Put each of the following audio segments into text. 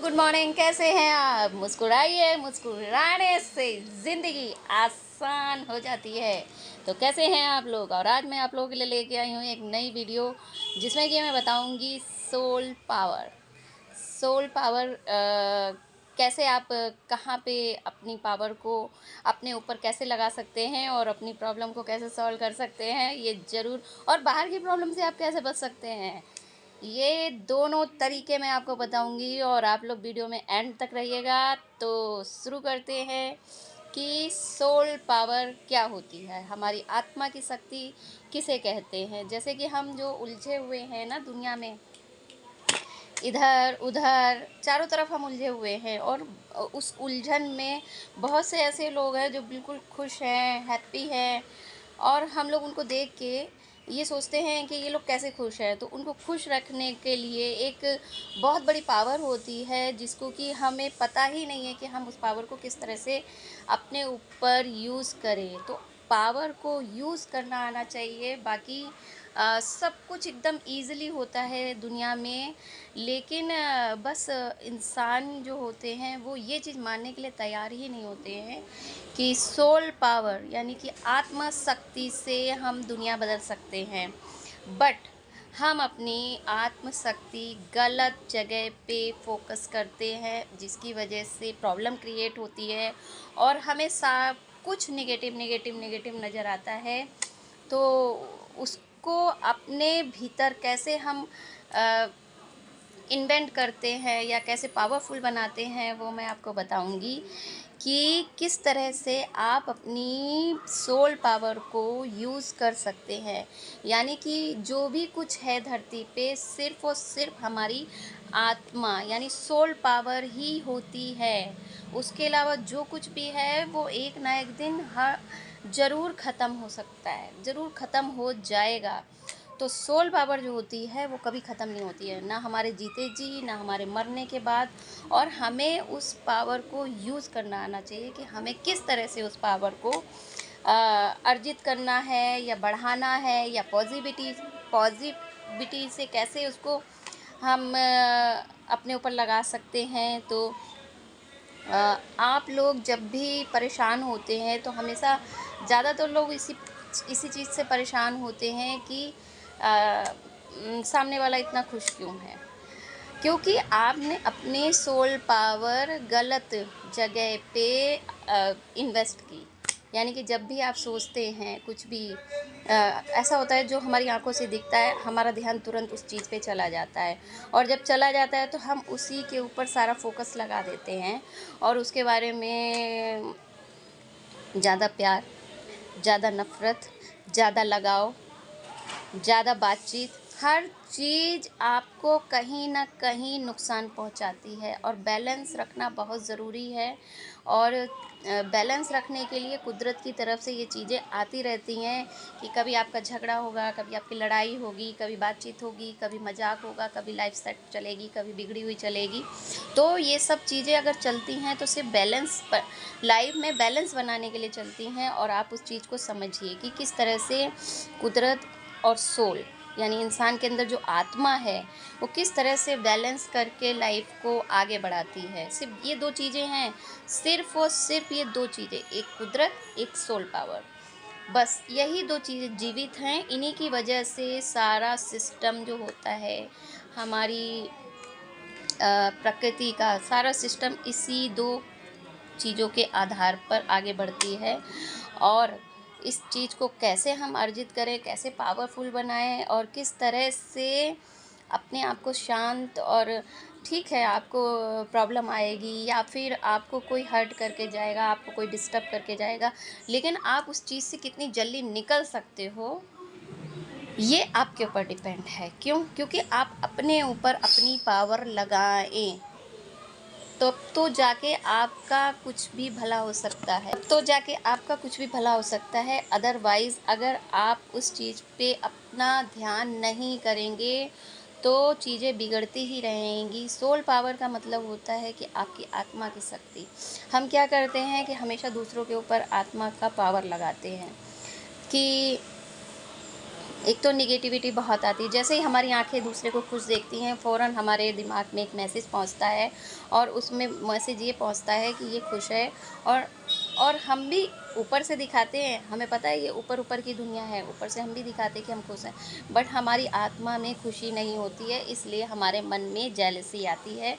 Good morning. कैसे हैं आप? मुस्कुराइए, मुस्कुराने से ज़िंदगी आसान हो जाती है। तो कैसे हैं आप लोग? और आज मैं आप लोगों के लिए लेके आई हूँ एक नई वीडियो, जिसमें कि मैं बताऊँगी सोल पावर। सोल पावर कैसे आप कहाँ पे अपनी पावर को अपने ऊपर कैसे लगा सकते हैं और अपनी प्रॉब्लम को कैसे सॉल्व कर सकते हैं, ये ज़रूर। और बाहर की प्रॉब्लम से आप कैसे बच सकते हैं, ये दोनों तरीके मैं आपको बताऊंगी। और आप लोग वीडियो में एंड तक रहिएगा। तो शुरू करते हैं कि सोल पावर क्या होती है, हमारी आत्मा की शक्ति किसे कहते हैं। जैसे कि हम जो उलझे हुए हैं ना दुनिया में, इधर उधर चारों तरफ हम उलझे हुए हैं, और उस उलझन में बहुत से ऐसे लोग हैं जो बिल्कुल खुश हैं, हैप्पी हैं, और हम लोग उनको देख के ये सोचते हैं कि ये लोग कैसे खुश हैं। तो उनको खुश रखने के लिए एक बहुत बड़ी पावर होती है, जिसको कि हमें पता ही नहीं है कि हम उस पावर को किस तरह से अपने ऊपर यूज़ करें। तो पावर को यूज़ करना आना चाहिए। बाकी सब कुछ एकदम ईज़िली होता है दुनिया में, लेकिन बस इंसान जो होते हैं वो ये चीज़ मानने के लिए तैयार ही नहीं होते हैं कि सोल पावर यानी कि आत्मा शक्ति से हम दुनिया बदल सकते हैं। बट हम अपनी आत्म शक्ति गलत जगह पे फोकस करते हैं, जिसकी वजह से प्रॉब्लम क्रिएट होती है और हमें सब कुछ नेगेटिव नेगेटिव नेगेटिव नज़र आता है। तो उसको अपने भीतर कैसे हम इन्वेंट करते हैं या कैसे पावरफुल बनाते हैं, वो मैं आपको बताऊंगी कि किस तरह से आप अपनी सोल पावर को यूज़ कर सकते हैं। यानी कि जो भी कुछ है धरती पे, सिर्फ़ और सिर्फ हमारी आत्मा यानी सोल पावर ही होती है। उसके अलावा जो कुछ भी है वो एक ना एक दिन ज़रूर ख़त्म हो सकता है, ज़रूर ख़त्म हो जाएगा। तो सोल पावर जो होती है वो कभी ख़त्म नहीं होती है, ना हमारे जीते जी, ना हमारे मरने के बाद। और हमें उस पावर को यूज़ करना आना चाहिए कि हमें किस तरह से उस पावर को अर्जित करना है या बढ़ाना है, या पॉजिटिविटी से कैसे उसको हम अपने ऊपर लगा सकते हैं। तो आप लोग जब भी परेशान होते हैं तो हमेशा ज़्यादातर लोग इसी चीज़ से परेशान होते हैं कि सामने वाला इतना खुश क्यों है, क्योंकि आपने अपने सोल पावर गलत जगह पे इन्वेस्ट की। यानी कि जब भी आप सोचते हैं कुछ भी ऐसा होता है जो हमारी आंखों से दिखता है, हमारा ध्यान तुरंत उस चीज़ पे चला जाता है, और जब चला जाता है तो हम उसी के ऊपर सारा फोकस लगा देते हैं, और उसके बारे में ज़्यादा प्यार, ज़्यादा नफ़रत, ज़्यादा लगाव, ज़्यादा बातचीत, हर चीज़ आपको कहीं न कहीं नुकसान पहुंचाती है। और बैलेंस रखना बहुत ज़रूरी है। और बैलेंस रखने के लिए कुदरत की तरफ से ये चीज़ें आती रहती हैं कि कभी आपका झगड़ा होगा, कभी आपकी लड़ाई होगी, कभी बातचीत होगी, कभी मजाक होगा, कभी लाइफ सेट चलेगी, कभी बिगड़ी हुई चलेगी। तो ये सब चीज़ें अगर चलती हैं तो सिर्फ बैलेंस पर, लाइफ में बैलेंस बनाने के लिए चलती हैं। और आप उस चीज़ को समझिए कि किस तरह से कुदरत और सोल यानी इंसान के अंदर जो आत्मा है वो किस तरह से बैलेंस करके लाइफ को आगे बढ़ाती है। सिर्फ ये दो चीज़ें हैं, सिर्फ और सिर्फ ये दो चीज़ें, एक कुदरत, एक सोल पावर। बस यही दो चीज़ें जीवित हैं। इन्हीं की वजह से सारा सिस्टम जो होता है, हमारी प्रकृति का सारा सिस्टम इसी दो चीज़ों के आधार पर आगे बढ़ती है। और इस चीज़ को कैसे हम अर्जित करें, कैसे पावरफुल बनाएं, और किस तरह से अपने आप को शांत, और ठीक है आपको प्रॉब्लम आएगी या फिर आपको कोई हर्ट करके जाएगा, आपको कोई डिस्टर्ब करके जाएगा, लेकिन आप उस चीज़ से कितनी जल्दी निकल सकते हो, ये आपके ऊपर डिपेंड है। क्यों? क्योंकि आप अपने ऊपर अपनी पावर लगाएं, तो जाके आपका कुछ भी भला हो सकता है, तो जाके आपका कुछ भी भला हो सकता है। अदरवाइज़ अगर आप उस चीज़ पे अपना ध्यान नहीं करेंगे तो चीज़ें बिगड़ती ही रहेंगी। सोल पावर का मतलब होता है कि आपकी आत्मा की शक्ति। हम क्या करते हैं कि हमेशा दूसरों के ऊपर आत्मा का पावर लगाते हैं कि एक तो निगेटिविटी बहुत आती है। जैसे ही हमारी आंखें दूसरे को खुश देखती हैं, फ़ौरन हमारे दिमाग में एक मैसेज पहुंचता है, और उसमें मैसेज ये पहुंचता है कि ये खुश है। और हम भी ऊपर से दिखाते हैं, हमें पता है ये ऊपर ऊपर की दुनिया है, ऊपर से हम भी दिखाते हैं कि हम खुश हैं, बट हमारी आत्मा में खुशी नहीं होती है, इसलिए हमारे मन में जेलसी आती है।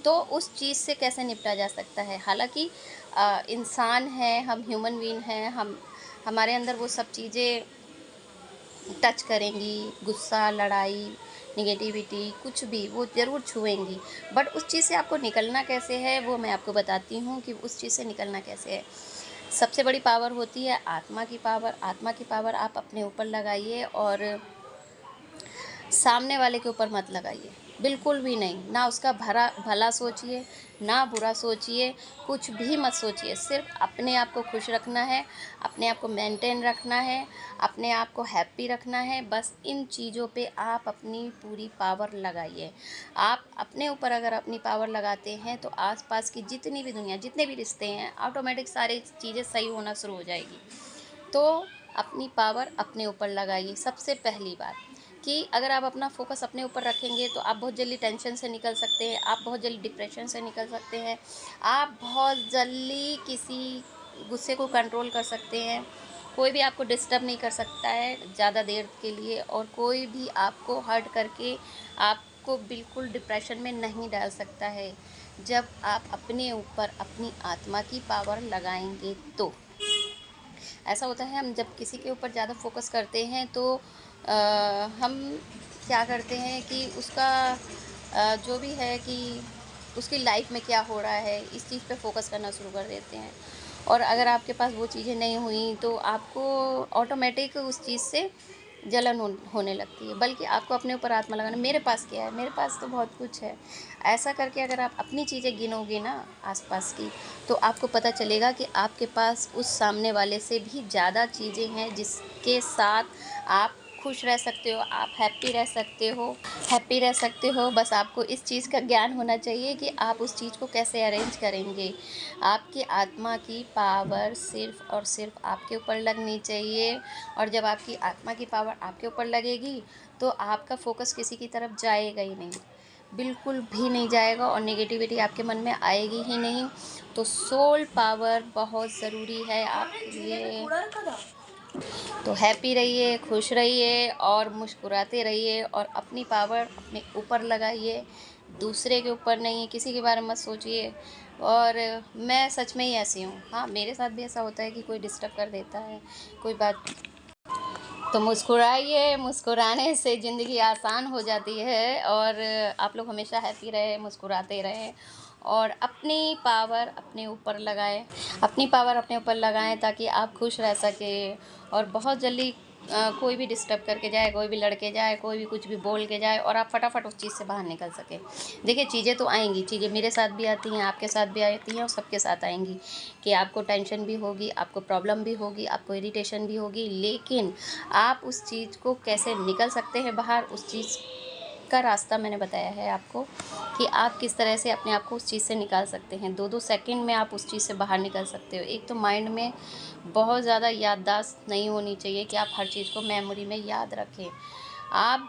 तो उस चीज़ से कैसे निपटा जा सकता है? हालांकि इंसान है, हम ह्यूमन बीइंग हैं, हमारे अंदर वो सब चीज़ें टच करेंगी, गुस्सा, लड़ाई, नेगेटिविटी, कुछ भी वो ज़रूर छुएंगी। बट उस चीज़ से आपको निकलना कैसे है, वो मैं आपको बताती हूँ कि उस चीज़ से निकलना कैसे है। सबसे बड़ी पावर होती है आत्मा की पावर। आत्मा की पावर आप अपने ऊपर लगाइए, और सामने वाले के ऊपर मत लगाइए, बिल्कुल भी नहीं। ना उसका भला सोचिए, ना बुरा सोचिए, कुछ भी मत सोचिए। सिर्फ अपने आप को खुश रखना है, अपने आप को मेंटेन रखना है, अपने आप को हैप्पी रखना है। बस इन चीज़ों पे आप अपनी पूरी पावर लगाइए। आप अपने ऊपर अगर अपनी पावर लगाते हैं तो आसपास की जितनी भी दुनिया, जितने भी रिश्ते हैं, ऑटोमेटिक सारी चीज़ें सही होना शुरू हो जाएगी। तो अपनी पावर अपने ऊपर लगाइए। सबसे पहली बात कि अगर आप अपना फोकस अपने ऊपर रखेंगे तो आप बहुत जल्दी टेंशन से निकल सकते हैं, आप बहुत जल्दी डिप्रेशन से निकल सकते हैं, आप बहुत जल्दी किसी गुस्से को कंट्रोल कर सकते हैं। कोई भी आपको डिस्टर्ब नहीं कर सकता है ज़्यादा देर के लिए, और कोई भी आपको हर्ट करके आपको बिल्कुल डिप्रेशन में नहीं डाल सकता है, जब आप अपने ऊपर अपनी आत्मा की पावर लगाएंगे तो। ऐसा होता है, हम जब किसी के ऊपर ज़्यादा फोकस करते हैं तो हम क्या करते हैं कि उसका जो भी है कि उसकी लाइफ में क्या हो रहा है, इस चीज़ पे फोकस करना शुरू कर देते हैं। और अगर आपके पास वो चीज़ें नहीं हुई तो आपको ऑटोमेटिक उस चीज़ से जलन होने लगती है। बल्कि आपको अपने ऊपर आत्मा लगाना, मेरे पास क्या है, मेरे पास तो बहुत कुछ है, ऐसा करके अगर आप अपनी चीज़ें गिनोगे ना आसपास की, तो आपको पता चलेगा कि आपके पास उस सामने वाले से भी ज़्यादा चीज़ें हैं जिसके साथ आप खुश रह सकते हो, आप हैप्पी रह सकते हो। बस आपको इस चीज़ का ज्ञान होना चाहिए कि आप उस चीज़ को कैसे अरेंज करेंगे। आपकी आत्मा की पावर सिर्फ़ और सिर्फ आपके ऊपर लगनी चाहिए, और जब आपकी आत्मा की पावर आपके ऊपर लगेगी तो आपका फोकस किसी की तरफ जाएगा ही नहीं, बिल्कुल भी नहीं जाएगा, और नेगेटिविटी आपके मन में आएगी ही नहीं। तो सोल पावर बहुत ज़रूरी है आपके लिए। तो हैप्पी रहिए, खुश रहिए और मुस्कुराते रहिए, और अपनी पावर अपने ऊपर लगाइए, दूसरे के ऊपर नहीं, किसी के बारे में मत सोचिए। और मैं सच में ही ऐसी हूँ। हाँ, मेरे साथ भी ऐसा होता है कि कोई डिस्टर्ब कर देता है, कोई बात, तो मुस्कुराइए, मुस्कुराने से ज़िंदगी आसान हो जाती है। और आप लोग हमेशा हैप्पी रहें, मुस्कुराते रहें, और अपनी पावर अपने ऊपर लगाएं, अपनी पावर अपने ऊपर लगाएं ताकि आप खुश रह सकें। और बहुत जल्दी कोई भी डिस्टर्ब करके जाए, कोई भी लड़के जाए, कोई भी कुछ भी बोल के जाए, और आप फटाफट उस चीज़ से बाहर निकल सकें। देखिए, चीज़ें तो आएंगी, चीज़ें मेरे साथ भी आती हैं, आपके साथ भी आती हैं, और सबके साथ आएंगी कि आपको टेंशन भी होगी, आपको प्रॉब्लम भी होगी, आपको इरिटेशन भी होगी, लेकिन आप उस चीज़ को कैसे निकल सकते हैं बाहर, उस चीज़ का रास्ता मैंने बताया है आपको कि आप किस तरह से अपने आप को उस चीज़ से निकाल सकते हैं। 2-2 सेकंड में आप उस चीज़ से बाहर निकल सकते हो। एक तो माइंड में बहुत ज़्यादा याददाश्त नहीं होनी चाहिए कि आप हर चीज़ को मेमोरी में याद रखें। आप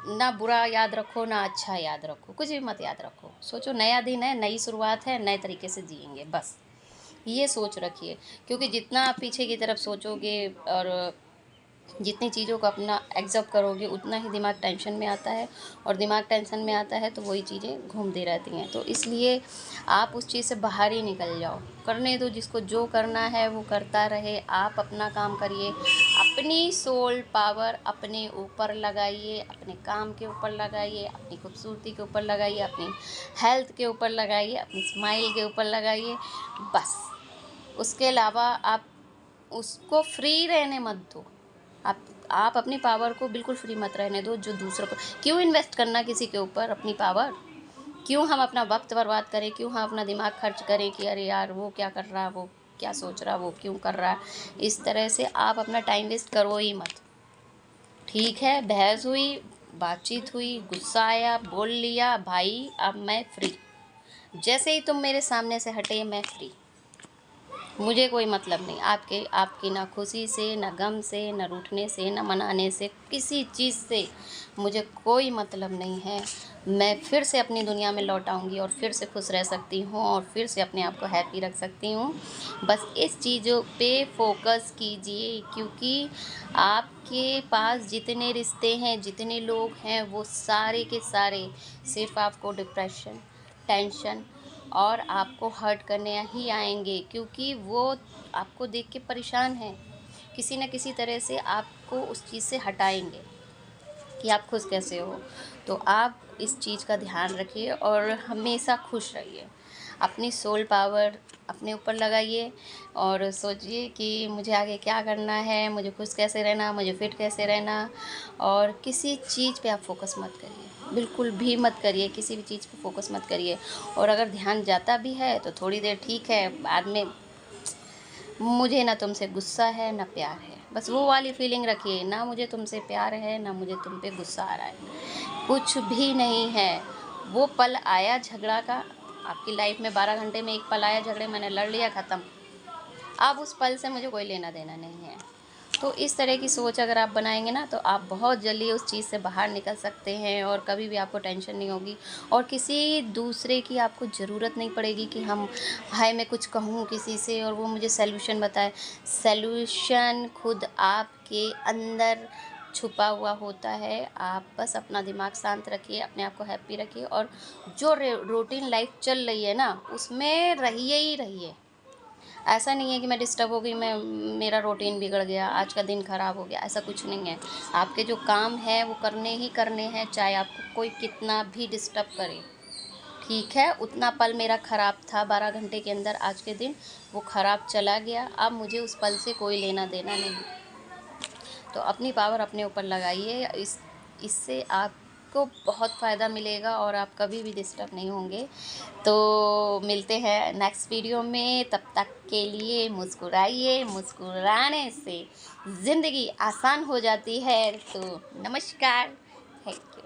ना बुरा याद रखो, ना अच्छा याद रखो, कुछ भी मत याद रखो। सोचो नया दिन है, नई शुरुआत है, नए तरीके से जिएंगे, बस ये सोच रखिए। क्योंकि जितना आप पीछे की तरफ सोचोगे और जितनी चीज़ों को अपना एक्सेप्ट करोगे, उतना ही दिमाग टेंशन में आता है, और दिमाग टेंशन में आता है तो वही चीज़ें घूमती रहती हैं। तो इसलिए आप उस चीज़ से बाहर ही निकल जाओ, करने दो जिसको जो करना है वो करता रहे, आप अपना काम करिए। अपनी सोल पावर अपने ऊपर लगाइए, अपने काम के ऊपर लगाइए, अपनी खूबसूरती के ऊपर लगाइए, अपनी हेल्थ के ऊपर लगाइए, अपनी स्माइल के ऊपर लगाइए, बस। उसके अलावा आप उसको फ्री रहने मत दो। आप अपनी पावर को बिल्कुल फ्री मत रहने दो। जो दूसरों को क्यों इन्वेस्ट करना किसी के ऊपर अपनी पावर, क्यों हम अपना वक्त बर्बाद करें, क्यों हम अपना दिमाग खर्च करें कि अरे यार वो क्या कर रहा है, वो क्या सोच रहा है, वो क्यों कर रहा है। इस तरह से आप अपना टाइम वेस्ट करो ही मत। ठीक है, बहस हुई, बातचीत हुई, गुस्सा आया, बोल लिया, भाई अब मैं फ्री। जैसे ही तुम मेरे सामने से हटे मैं फ्री। मुझे कोई मतलब नहीं आपकी ना खुशी से, ना गम से, ना रूठने से, ना मनाने से, किसी चीज़ से मुझे कोई मतलब नहीं है। मैं फिर से अपनी दुनिया में लौट आऊँगी और फिर से खुश रह सकती हूँ और फिर से अपने आप को हैप्पी रख सकती हूँ। बस इस चीज़ों पे फ़ोकस कीजिए, क्योंकि आपके पास जितने रिश्ते हैं, जितने लोग हैं, वो सारे के सारे सिर्फ़ आपको डिप्रेशन, टेंशन और आपको हर्ट करने ही आएँगे, क्योंकि वो आपको देख के परेशान हैं। किसी न किसी तरह से आपको उस चीज़ से हटाएँगे कि आप खुश कैसे हो। तो आप इस चीज़ का ध्यान रखिए और हमेशा खुश रहिए। अपनी सोल पावर अपने ऊपर लगाइए और सोचिए कि मुझे आगे क्या करना है, मुझे खुश कैसे रहना, मुझे फिट कैसे रहना। और किसी चीज़ पे आप फ़ोकस मत करिए, बिल्कुल भी मत करिए, किसी भी चीज़ पे फ़ोकस मत करिए। और अगर ध्यान जाता भी है तो थोड़ी देर ठीक है, बाद में मुझे ना तुमसे गुस्सा है ना प्यार है, बस वो वाली फीलिंग रखिए, ना मुझे तुमसे प्यार है ना मुझे तुम पे गुस्सा आ रहा है, कुछ भी नहीं है। वो पल आया झगड़ा का, आपकी लाइफ में 12 घंटे में एक पल आया झगड़े, मैंने लड़ लिया, ख़त्म। अब उस पल से मुझे कोई लेना देना नहीं है। तो इस तरह की सोच अगर आप बनाएंगे ना, तो आप बहुत जल्दी उस चीज़ से बाहर निकल सकते हैं और कभी भी आपको टेंशन नहीं होगी और किसी दूसरे की आपको ज़रूरत नहीं पड़ेगी कि हम हाय मैं कुछ कहूँ किसी से और वो मुझे सल्यूशन बताए। सल्यूशन खुद आपके अंदर छुपा हुआ होता है। आप बस अपना दिमाग शांत रखिए, अपने आप को हैप्पी रखिए और जो रूटीन लाइफ चल रही है ना, उसमें रहिए ही रहिए। ऐसा नहीं है कि मैं डिस्टर्ब हो गई, मैं मेरा रूटीन बिगड़ गया, आज का दिन ख़राब हो गया, ऐसा कुछ नहीं है। आपके जो काम है वो करने ही करने हैं, चाहे आपको कोई कितना भी डिस्टर्ब करे। ठीक है, उतना पल मेरा ख़राब था, 12 घंटे के अंदर आज के दिन वो ख़राब चला गया, अब मुझे उस पल से कोई लेना देना नहीं। तो अपनी पावर अपने ऊपर लगाइए, इससे आपको बहुत फ़ायदा मिलेगा और आप कभी भी डिस्टर्ब नहीं होंगे। तो मिलते हैं नेक्स्ट वीडियो में, तब तक के लिए मुस्कुराइए, मुस्कुराने से ज़िंदगी आसान हो जाती है। तो नमस्कार, थैंक यू।